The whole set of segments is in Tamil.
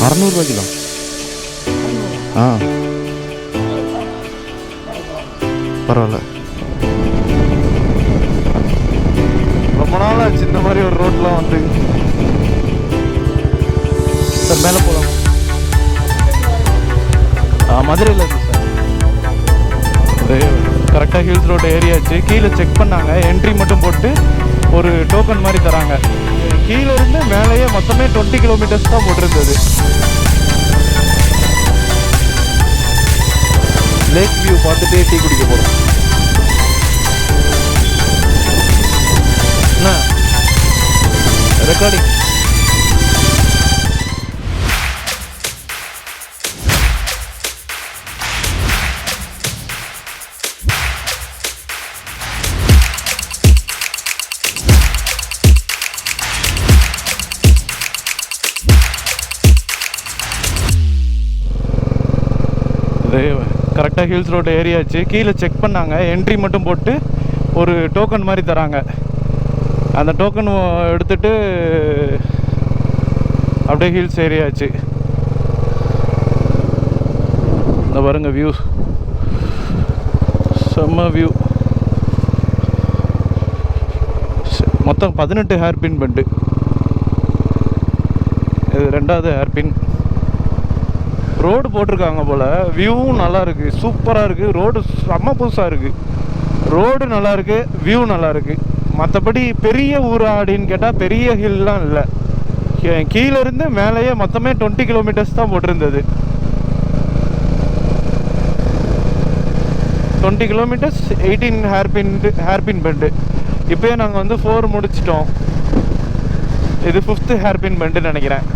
600 கிலோ. ஆ பரவாயில்ல. ரொம்ப நாள் ஆச்சு இந்த மாதிரி ஒரு ரோட்லாம் வந்து. சார் மேலே போகலாம். மதுரையில் இருக்குது சார். கரெக்டாக ஹில்ஸ் ரோடு ஏரியாச்சு. கீழே செக் பண்ணாங்க, என்ட்ரி மட்டும் போட்டு ஒரு டோக்கன் மாதிரி தராங்க. கீழே இருந்து மேலேயே மொத்தமே 20 கிலோமீட்டர்ஸ் தான் போட்டிருந்தது. லேக் வியூ பார்த்துட்டே டீ குடிக்க போகிறோம். என்ன ரெக்கார்டிங்? கரெக்டாக ஹில்ஸ் ரோடு ஏரியாச்சு. கீழே செக் பண்ணாங்க, என்ட்ரி மட்டும் போட்டு ஒரு டோக்கன் மாதிரி தராங்க. அந்த டோக்கன் எடுத்துட்டு அப்படியே ஹில்ஸ் ஏரியாச்சு. இந்த பாருங்க வியூ, செம்ம வியூ. மொத்தம் 18 ஹேர்பின் பெண்டு. இது 2வது ஹேர்பின். ரோடு போட்டிருக்காங்க போல். வியூவும் நல்லா இருக்குது, சூப்பராக இருக்குது. ரோடு செம்ம புதுசாக இருக்குது. ரோடு நல்லா இருக்குது, வியூ நல்லா இருக்குது. மற்றபடி பெரிய ஊரா அப்படின்னு கேட்டால் பெரிய ஹில்லாம் இல்லை. கீழேருந்து மேலேயே மொத்தமே 20 கிலோமீட்டர்ஸ் தான் போட்டிருந்தது. 20 கிலோமீட்டர்ஸ் 18 ஹேர்பின் பெண்டு. இப்போயே நாங்கள் வந்து 4 முடிச்சிட்டோம். இது 5th ஹேர்பின் பெண்டுன்னு நினைக்கிறேன்.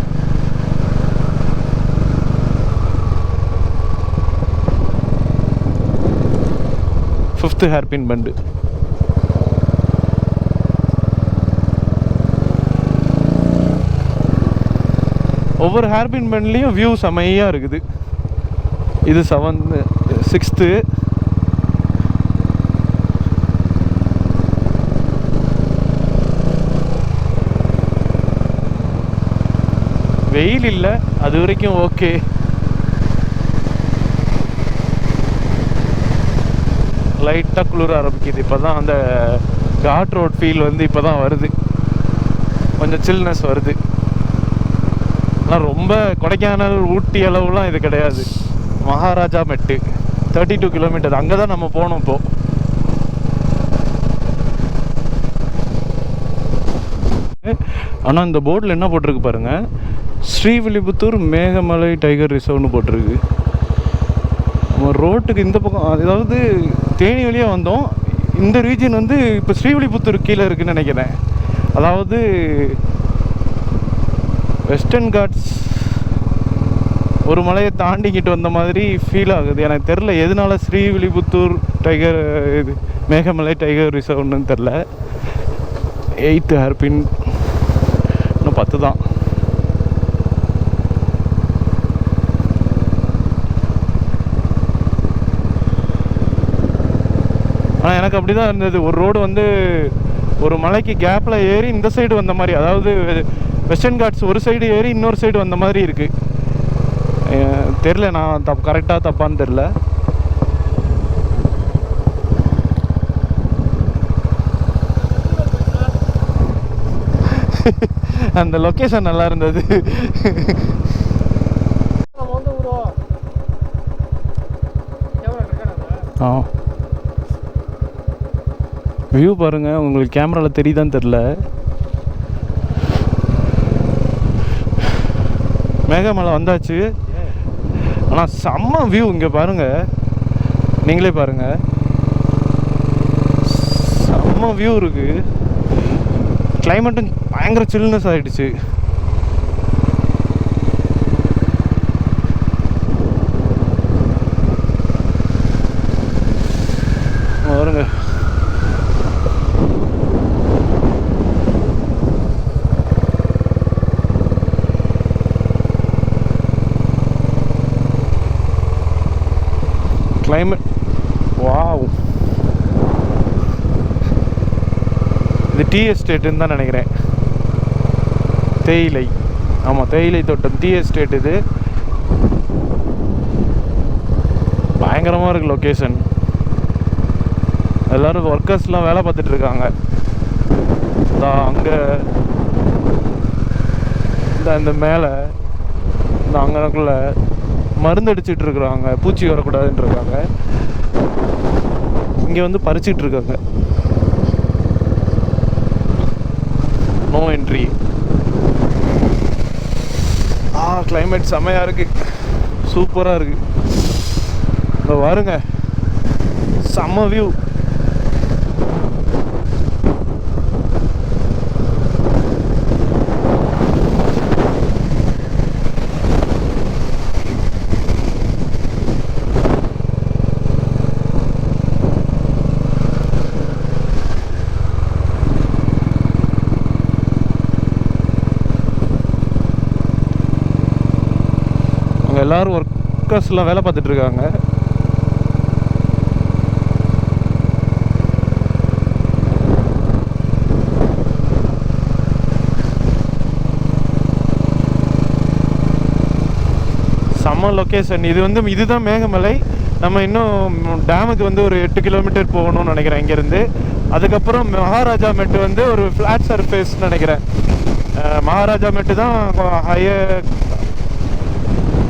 Fifth hairpin bend. ஒவ்வொரு ஹேர்பின் பெண்ட்லேயும் வியூ செமையாக இருக்குது. இது 7th 6th. வெயில் இல்லை, அது வரைக்கும் ஓகே. லைட்டாக குளிர ஆரம்பிக்குது. இப்போ தான் அந்த காட் ரோட் ஃபீல் வந்து இப்போ தான் வருது. கொஞ்சம் சில்னஸ் வருது. ஆனால் ரொம்ப கொடைக்கானல் ஊட்டி அளவுலாம் இது கிடையாது. மகாராஜா மெட்டு 32 கிலோமீட்டர். அங்கே தான் நம்ம போனோம் இப்போது. ஆனால் இந்த போர்டில் என்ன போட்டிருக்கு பாருங்கள், ஸ்ரீவில்லிபுத்தூர் மேகமலை டைகர் ரிசர்வ்னு போட்டிருக்கு. நம்ம ரோட்டுக்கு இந்த பக்கம், அதாவது தேனி வழியாக வந்தோம். இந்த ரீஜன் வந்து இப்போ ஸ்ரீவில்லிபுத்தூர் கீழே இருக்குதுன்னு நினைக்கிறேன். அதாவது வெஸ்டர்ன் காட்ஸ் ஒரு மலையை தாண்டிக்கிட்டு வந்த மாதிரி ஃபீல் ஆகுது. எனக்கு தெரில எதனால ஸ்ரீவில்லிபுத்தூர் டைகர் இது மேகமலை டைகர் ரிசர்வ்னு தெரில. 8th ஹேர்பின், இன்னும் 10 தான். ஆனால் எனக்கு அப்படி தான் இருந்தது. ஒரு ரோடு வந்து ஒரு மலைக்கு கேப்பில் ஏறி இந்த சைடு வந்த மாதிரி, அதாவது வெஸ்டர்ன் காட்ஸ் ஒரு சைடு ஏறி இன்னொரு சைடு வந்த மாதிரி இருக்குது. தெரில, நான் கரெக்டாக தப்பான்னு தெரில. அந்த லொக்கேஷன் நல்லா இருந்தது. வியூ பாருங்கள், உங்களுக்கு கேமராவில் தெரியுதான்னு தெரில. மேகமலை வந்தாச்சு. ஆனால் செம்ம வியூ இங்கே பாருங்கள், நீங்களே பாருங்கள், செம்ம வியூ இருக்குது. கிளைமேட்டும் பயங்கர சில்னஸ் ஆகிடுச்சு. பாருங்க, கிளைமேட் வாவ். இது டீ எஸ்டேட்டுன்னு தான் நினைக்கிறேன். தேயிலை ஆமாம், தேயிலை தோட்டம், டீ எஸ்டேட். இது பயங்கரமாக இருக்குது லொக்கேஷன். எல்லோரும் ஒர்க்கர்ஸ்லாம் வேலை பார்த்துட்ருக்காங்க. அங்கே இந்த மேலே இந்த அங்கனக்குள்ளே மருந்து அடிச்சுட்டு இருக்கிறாங்க, பூச்சி வரக்கூடாதுன்றாங்க. இங்கே வந்து பறிச்சிட்டு இருக்காங்க. No entry. கிளைமேட் செமையாக இருக்குது, சூப்பராக இருக்குது. இப்போ பாருங்க, செம்ம வியூ. எல்லோரும் ஒர்க்கர்ஸ்லாம் வேலை பார்த்துட்ருக்காங்க. செம்ம லொக்கேஷன். இது வந்து இதுதான் மேகமலை. நம்ம இன்னும் டேமுக்கு வந்து ஒரு 8 கிலோமீட்டர் போகணும்னு நினைக்கிறேன் இங்கேருந்து. அதுக்கப்புறம் மகாராஜா மெட்டு வந்து ஒரு ஃப்ளாட் சர்ஃபேஸ்ன்னு நினைக்கிறேன். மகாராஜா மெட்டு தான் ஹையர்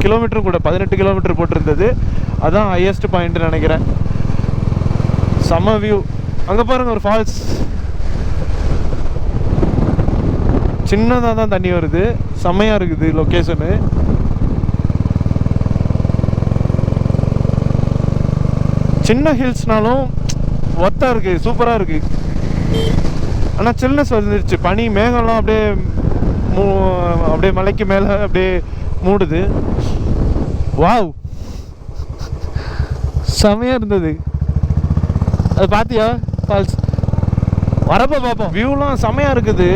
கிலோமீட்டரும் கூட, 18 கிலோமீட்டர் போட்டிருந்தது. அதான் ஹையஸ்ட் பாயிண்ட்னு நினைக்கிறேன். செம்ம வியூ. அங்கே பாருங்கள், ஒரு ஃபால்ஸ். சின்னதாக தான் தண்ணி வருது. செம்மையாக இருக்குது லொக்கேஷனு. சின்ன ஹில்ஸ்னாலும் ஒர்த்தாக இருக்குது, சூப்பராக இருக்குது. ஆனால் சில்னஸ் வந்துருச்சு. பனி மேகம்லாம் அப்படியே அப்படியே மலைக்கு மேலே அப்படியே மூடுது. வாவ், செமையாக இருந்தது. அது பார்த்தியா ஃபால்ஸ்? வரப்போ பார்ப்போம். வியூலாம் செமையாக இருக்குது.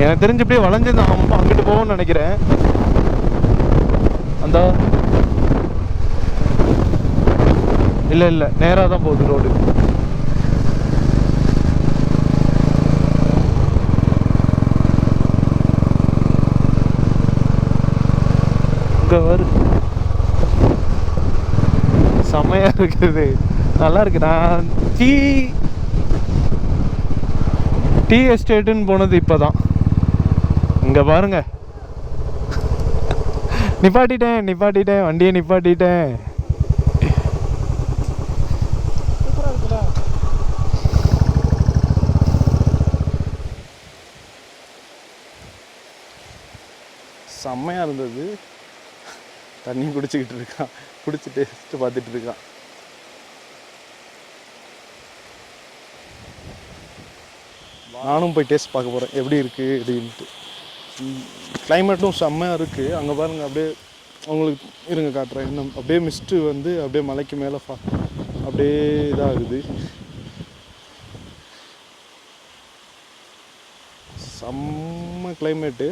எனக்கு தெரிஞ்சு அப்படியே வளைஞ்சு தான் அங்கிட்டு போவோம்னு நினைக்கிறேன். அந்த இல்லை நேராக தான் போகுது ரோடு. செம்மையாக இருக்குது, நல்லா இருக்கு. நான் டீ எஸ்டேட்டுன்னு போனது இப்போ தான். இங்கே பாருங்க, நிப்பாட்டிட்டேன் வண்டியை நிப்பாட்டிட்டேன். செம்மையாக இருந்தது. தண்ணி குடிச்சிக்கிட்டு இருக்கான், குடிச்சு டேஸ்ட்டு பார்த்துட்டு இருக்கான். நானும் போய் டேஸ்ட் பார்க்க போகிறேன் எப்படி இருக்குது அப்படின்ட்டு. கிளைமேட்டும் செம்மையாக இருக்குது. அங்கே பாருங்கள், அப்படியே உங்களுக்கு இருங்க காட்டுறேன். இன்னும் அப்படியே மிஸ்ட்டு வந்து அப்படியே மலைக்கு மேலே அப்படியே இதாகுது. செம்ம கிளைமேட்டு.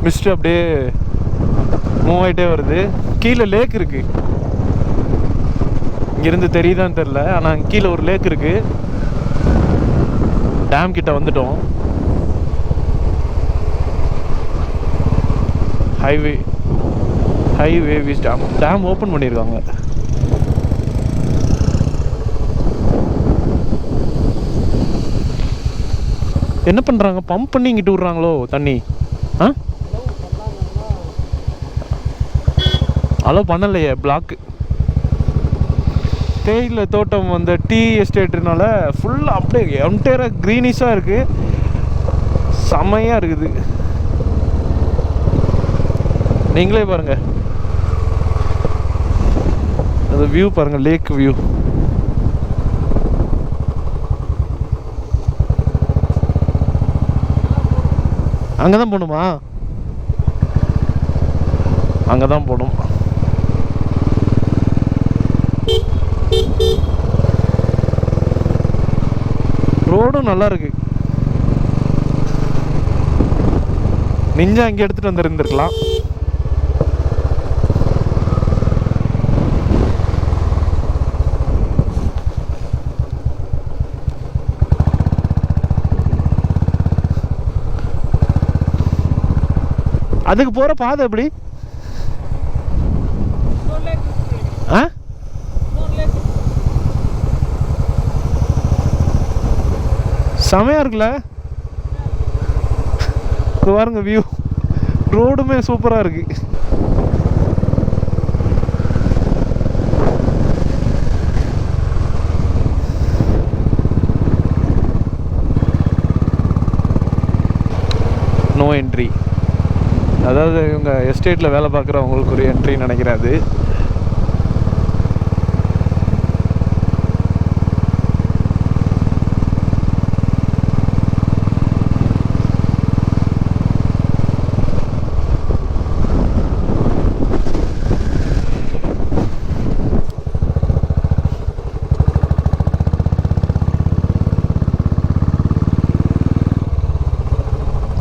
மிஸ்ட் அப்படியே மூவ் ஆகிட்டே வருது. கீழே லேக் இருக்குது. இங்கேருந்து தெரியுதான்னு தெரில, ஆனால் கீழே ஒரு லேக் இருக்குது. டேம் கிட்ட வந்துட்டோம். ஹைவே வீஸ் டேம் ஓப்பன் பண்ணியிருக்காங்க. என்ன பண்ணுறாங்க, பம்ப் பண்ணி இங்கிட்டு விட்றாங்களோ தண்ணி? அலோ பண்ணலையே, பிளாக்கு. தேயிலை தோட்டம் அந்த டீ எஸ்டேட்டுனால ஃபுல்லாக அப்படியே என்டையராக க்ரீனிஷாக இருக்குது. செம்மையாக இருக்குது. நீங்களே பாருங்கள், அந்த வியூ பாருங்கள், லேக் வியூ. அங்கே தான் போகணுமா? அங்கே தான் போகணும். ரோடும் நல்லா இருக்கு. நெஞ்சா அங்கே எடுத்துட்டு வந்துருந்துருக்கலாம். அதுக்கு போற பாதை எப்படி? செமையா இருக்குல்ல பாருங்க வியூ. ரோடுமே சூப்பரா இருக்கு. No entry. அதாவது இவங்க எஸ்டேட்டில் வேலை பார்க்குறவங்களுக்கு ஒரு என்ட்ரின்னு நினைக்கிறேன். அது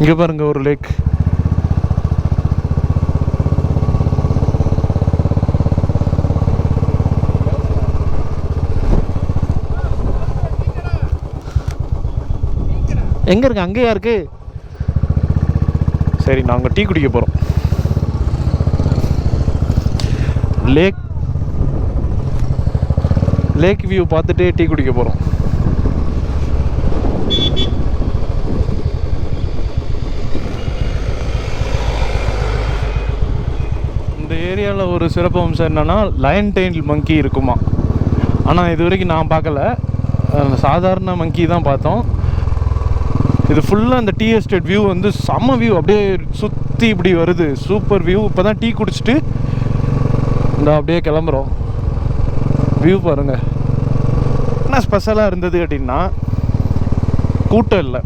இங்கே பாருங்க ஒரு லேக். எங்க இருக்கு? அங்கேயா இருக்கு? சரி, நாங்கள் டீ குடிக்க போகிறோம். லேக் வியூ பார்த்துட்டு டீ குடிக்க போகிறோம். இந்த ஏரியாவில் ஒரு சிறப்பு அம்சம் என்னென்னா லயன் டெயில் மங்கி இருக்குமா. ஆனால் இது வரைக்கும் நான் பார்க்கல, சாதாரண மங்கி தான் பார்த்தோம். இது ஃபுல்லாக அந்த டீ எஸ்டேட் வியூ வந்து செம்ம வியூ, அப்படியே சுற்றி இப்படி வருது. Super view. இப்போ தான் டீ குடிச்சிட்டு இந்த அப்படியே கிளம்புறோம். வியூ பாருங்கள். என்ன ஸ்பெஷலாக இருந்தது அப்படின்னா கூட்டம் இல்லை.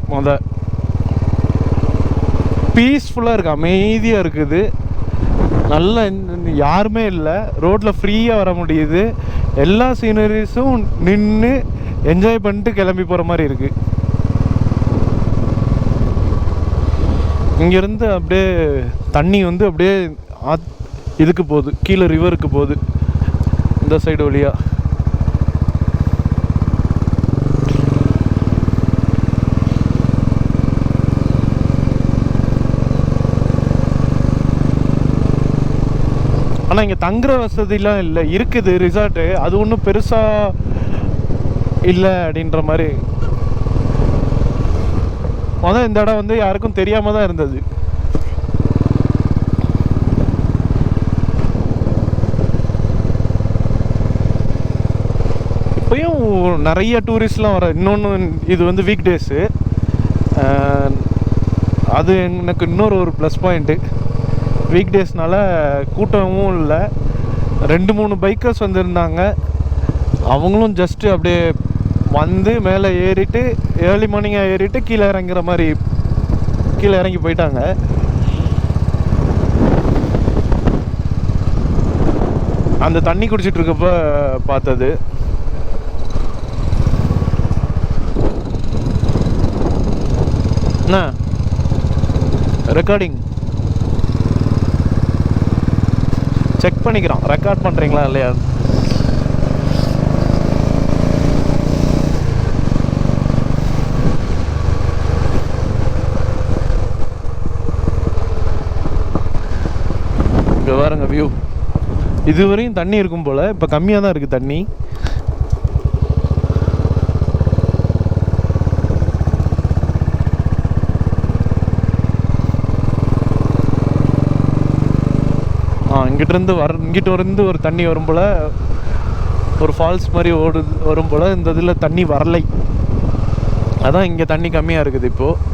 பீஸ்ஃபுல்லாக இருக்குது, அமைதியாக இருக்குது. நல்ல யாருமே இல்லை. ரோட்டில் ஃப்ரீயாக வர முடியுது. எல்லா சீனரிஸும் நின்று என்ஜாய் பண்ணிட்டு கிளம்பி போகிற மாதிரி இருக்குது. இங்கேருந்து அப்படியே தண்ணி வந்து அப்படியே இதுக்கு போகுது, கீழே ரிவருக்கு போகுது இந்த சைடு வழியா. ஆனால் இங்கே தங்குற வசதிலாம் இல்லை. இருக்குது ரிசார்ட்டு, அது ஒன்றும் பெருசாக இல்லை அப்படின்ற மாதிரி. இந்த இடம் வந்து யாருக்கும் தெரியாம தான் இருந்தது. இப்பயும் நிறைய டூரிஸ்ட்லாம் வர. இன்னொன்று, இது வந்து வீக் டேஸு. அது எனக்கு இன்னொரு ஒரு ப்ளஸ் பாயிண்ட்டு. வீக் டேஸ்னால கூட்டமும் இல்லை. 2-3 பைக்கர்ஸ் வந்திருந்தாங்க. அவங்களும் ஜஸ்ட்டு அப்படியே வந்து மேலே ஏறிட்டு ஏர்லி மார்னிங்காக ஏறிட்டு கீழே இறங்குற மாதிரி கீழே இறங்கி போயிட்டாங்க. அந்த தண்ணி குடிச்சிட்டு இருக்கப்ப பார்த்தது. என்ன ரெக்கார்டிங் செக் பண்ணிக்கிறோம், ரெக்கார்ட் பண்ணுறீங்களா இல்லையா. இங்கே பாருங்க வியூ. இதுவரையும் தண்ணி இருக்கும் போல், இப்போ கம்மியாக தான் இருக்குது தண்ணி. இங்கிட்ட இருந்து ஒரு தண்ணி வரும் போல், ஒரு ஃபால்ஸ் மாதிரி வரும் போல். இந்த இதில் தண்ணி வரலை, அதான் இங்கே தண்ணி கம்மியாக இருக்குது இப்போது.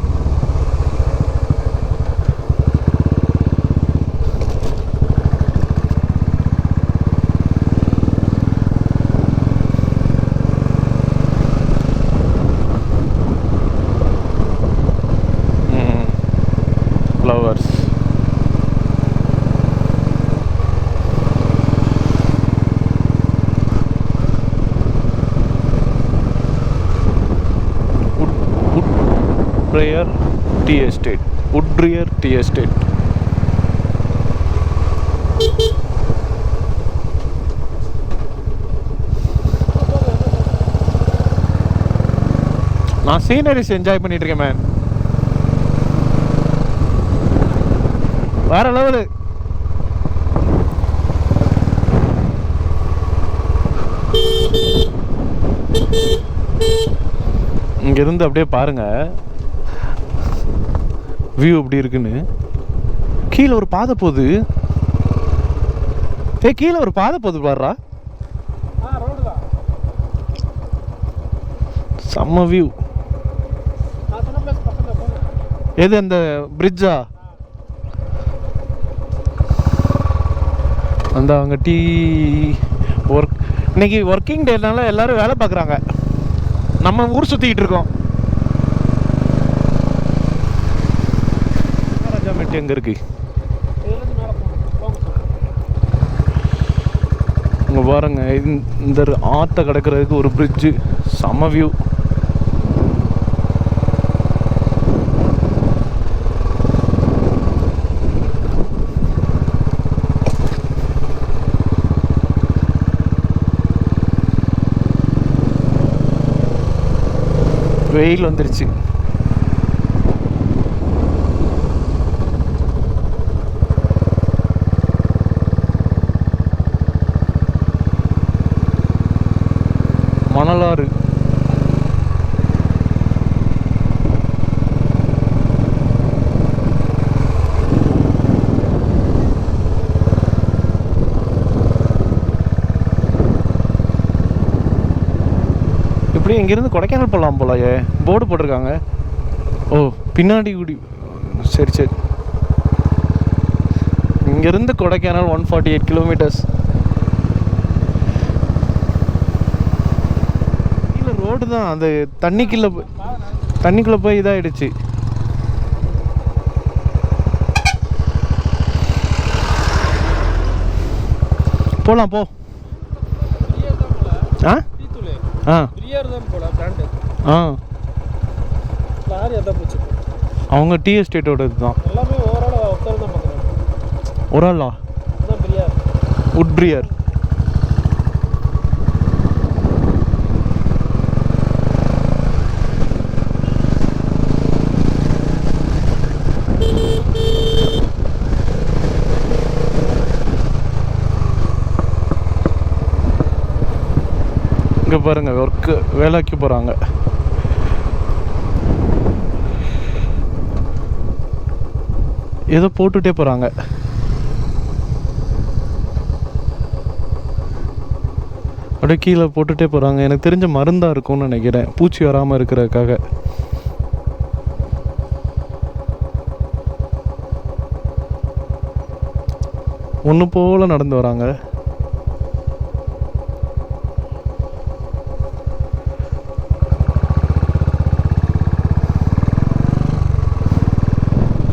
Flowers Woodbriar tea estate. Woodbriar tea estate. நான் சீனரிஸ் என்ஜாய் பண்ணிட்டு இருக்கேன் மேன். வேற லெவலு. இங்கிருந்து அப்படியே பாருங்க வியூ எப்படி இருக்குன்னு. கீழே ஒரு பாதை போகுது. கீழே ஒரு பாதை போகுது பாடுறா. செம்ம வியூ. எது அந்த பிரிட்ஜா? அந்த அவங்க டீ ஒர்க் இன்னைக்கு ஒர்க்கிங் டேனால எல்லாரும் வேலை பார்க்குறாங்க. நம்ம ஊர் சுற்றிக்கிட்டு இருக்கோம். ராஜாமேட்டு எங்கே இருக்கு? இங்கே பாருங்க, இந்த ஆற்றை கிடக்கிறதுக்கு ஒரு பிரிட்ஜு. செம வியூ. வெயில் வந்துருச்சு. மணலாறு. இப்படி இங்கிருந்து கொடைக்கானல் போகலாம் போலயே. போர்டு போட்டிருக்காங்க. ஓ பின்னாடி குடி. சரி சரி. இங்கேருந்து கொடைக்கானல் 148 கிலோமீட்டர்ஸ். கீழே ரோடு தான். அந்த தண்ணிக்குள்ளே போய் இதாகிடுச்சு. போகலாம் போ. ஆ அவங்க டீ எஸ்டேட்டோட இதுதான். ஒரு ஆளா? உட்ரியர். இங்கே பாருங்க, ஒர்க்கு வேலைக்கு போகிறாங்க. ஏதோ போட்டுகிட்டே போகிறாங்க. அப்படியே கீழே போட்டுகிட்டே போகிறாங்க. எனக்கு தெரிஞ்ச மருந்தாக இருக்கும்னு நினைக்கிறேன், பூச்சி வராமல் இருக்கிறதுக்காக. ஒன்று போல் நடந்து வராங்க.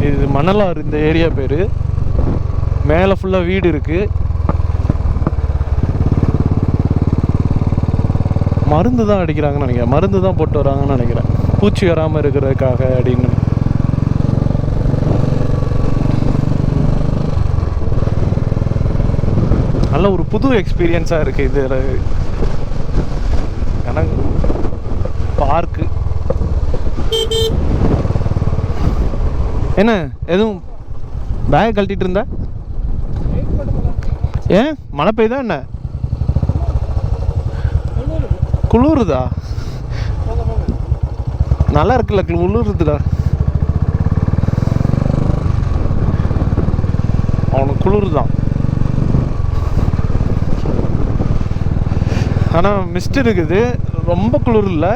இது மணலாறு இந்த ஏரியா பேர். மேலே ஃபுல்லாக வீடு இருக்குது. மருந்து தான் அடிக்கிறாங்கன்னு நினைக்கிறேன். மருந்து தான் போட்டு வராங்கன்னு நினைக்கிறேன், பூச்சி வராமல் இருக்கிறதுக்காக அப்படின்னு. நல்ல ஒரு புது எக்ஸ்பீரியன்ஸாக இருக்குது இது. எனக்கு பார்க்கு என்ன எதுவும் பேக் கழட்டிட்டு இருந்தா? ஏன் மழை பெய்யுதா என்ன? குளிருதா? நல்லா இருக்குல்ல, குளிருதுடா. அவனுக்கு குளிருதான். ஆனால் மிஸ்ட் இருக்குது, ரொம்ப குளிர் இல்லை.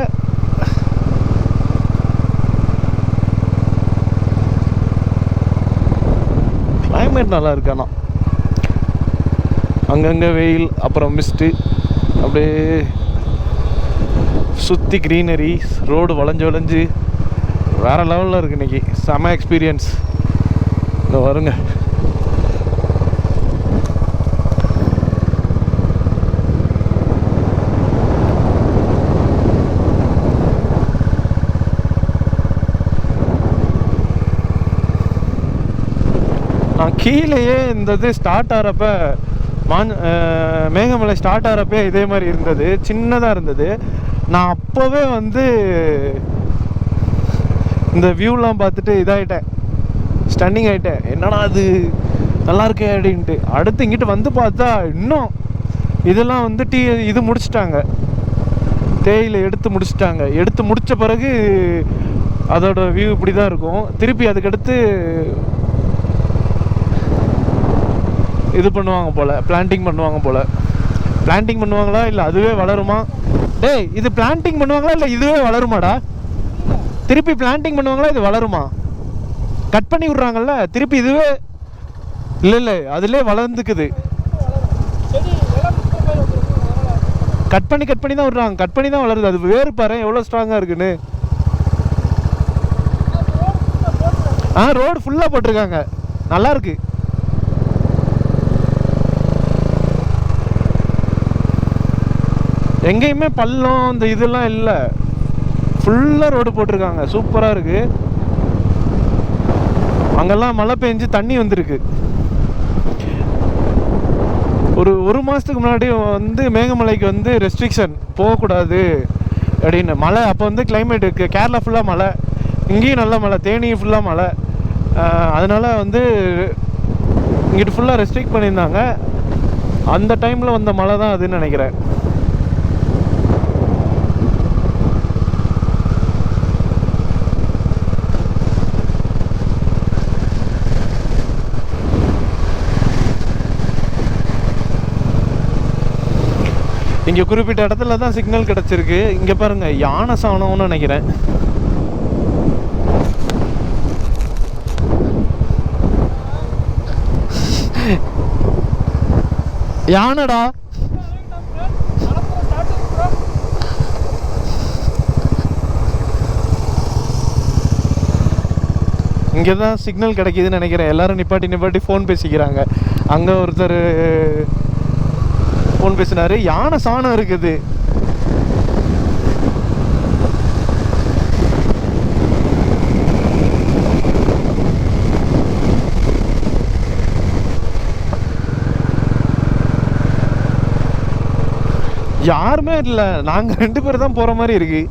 கிளைமேட் நல்லா இருக்கு. ஆனால் அங்கங்கே வெயில், அப்புறம் மிஸ்ட்டு, அப்படியே சுற்றி க்ரீனரி, ரோடு வளைஞ்சு வளைஞ்சு வேறு லெவலில் இருக்குது இன்றைக்கி. செம எக்ஸ்பீரியன்ஸ். இங்கே வருங்க. கீழேயே இந்த இது ஸ்டார்ட் ஆகிறப்ப மேகமலை ஸ்டார்ட் ஆகிறப்பே இதே மாதிரி இருந்தது, சின்னதாக இருந்தது. நான் அப்போவே வந்து இந்த வியூலாம் பார்த்துட்டு இதாகிட்டேன், ஸ்டன்னிங் ஆகிட்டேன். என்னடா அது நல்லா இருக்கே அப்படின்ட்டு. அடுத்து இங்கிட்டு வந்து பார்த்தா இன்னும் இதெல்லாம் வந்து இது முடிச்சிட்டாங்க, தேயிலை எடுத்து முடிச்சிட்டாங்க. எடுத்து முடித்த பிறகு அதோட வியூ இப்படி தான் இருக்கும். திருப்பி அதுக்கடுத்து இது பண்ணுவாங்க போல், பிளான்டிங் பண்ணுவாங்க போல். பிளான்டிங் பண்ணுவாங்களா இல்லை அதுவே வளருமா? டேய், இது பிளான்டிங் பண்ணுவாங்களா இல்லை இதுவே வளருமாடா? திருப்பி பிளான்டிங் பண்ணுவாங்களா இது வளருமா? கட் பண்ணி விட்றாங்கல்ல, திருப்பி இதுவே இல்லை அதுலேயே வளர்ந்துக்குது. கட் பண்ணி தான் விட்றாங்க, கட் பண்ணி தான் வளருது. அது வேறு பாரு எவ்வளோ ஸ்ட்ராங்காக இருக்குன்னு. ரோடு ஃபுல்லாக போட்டிருக்காங்க, நல்லாயிருக்கு. எங்கேயுமே பள்ளம் இந்த இதெல்லாம் இல்லை, ஃபுல்லாக ரோடு போட்டிருக்காங்க, சூப்பராக இருக்குது. அங்கெல்லாம் மழை பெஞ்சு தண்ணி வந்திருக்கு. ஒரு மாதத்துக்கு முன்னாடி வந்து மேகமலைக்கு வந்து ரெஸ்ட்ரிக்ஷன், போகக்கூடாது அப்படின்னு. மழை அப்போ வந்து கிளைமேட்டுக்கு கேரளா ஃபுல்லாக மழை, இங்கேயும் நல்ல மழை, தேனி ஃபுல்லாக மழை. அதனால் வந்து இங்கிட்டு ஃபுல்லாக ரெஸ்ட்ரிக்ட் பண்ணியிருந்தாங்க. அந்த டைமில் வந்த மழை தான் அதுன்னு நினைக்கிறேன். இங்கே குறிப்பிட்ட இடத்துல தான் சிக்னல் கிடச்சிருக்கு. இங்கே பாருங்கள், யானை சாணம்னு நினைக்கிறேன். யானடா, இங்கே தான் சிக்னல் கிடைக்கிதுன்னு நினைக்கிறேன். எல்லோரும் நிப்பாட்டி ஃபோன் பேசிக்கிறாங்க. அங்கே ஒருத்தர் ஃபோன் பேசினாரு, யானை சாணம் இருக்குது. யாருமே இல்லை, நாங்கள் 2 பேர் தான் போகிற மாதிரி இருக்கு.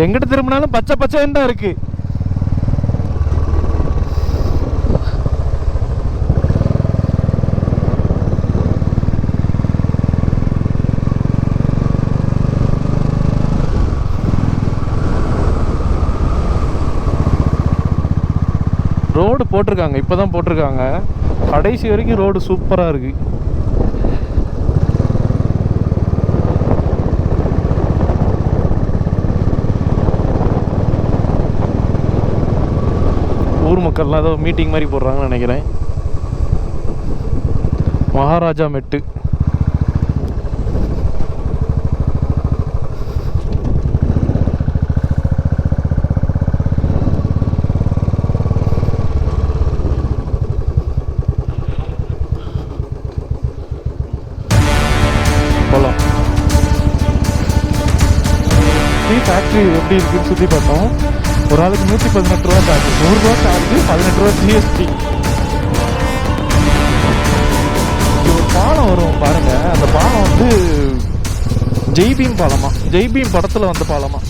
எங்கிட்ட திரும்பினாலும் பச்சை பச்சைன்னு தான் இருக்கு. ரோடு போட்டிருக்காங்க, இப்போதான் போட்டிருக்காங்க. கடைசி வரைக்கும் ரோடு சூப்பராக இருக்கு. ஊர் மக்கள்லாம் ஏதோ மீட்டிங் மாதிரி போடுறாங்கன்னு நினைக்கிறேன். மகாராஜா மெட்டு. போகலாம். டீ ஃபேக்ட்ரி எப்படி இருக்குன்னு சுற்றி பார்த்தோம். ஒரு ஆளுக்கு 118 ரூபா சார்ஜ், 100 ரூபா சார்ஜ், 18 ரூபா ஜிஎஸ்டி. ஒரு பாலம் வரும் பாருங்க, அந்த பாலம் வந்து ஜெய்பீம் பாலமா, ஜெய்பீம் படத்தில் வந்த பாலமா.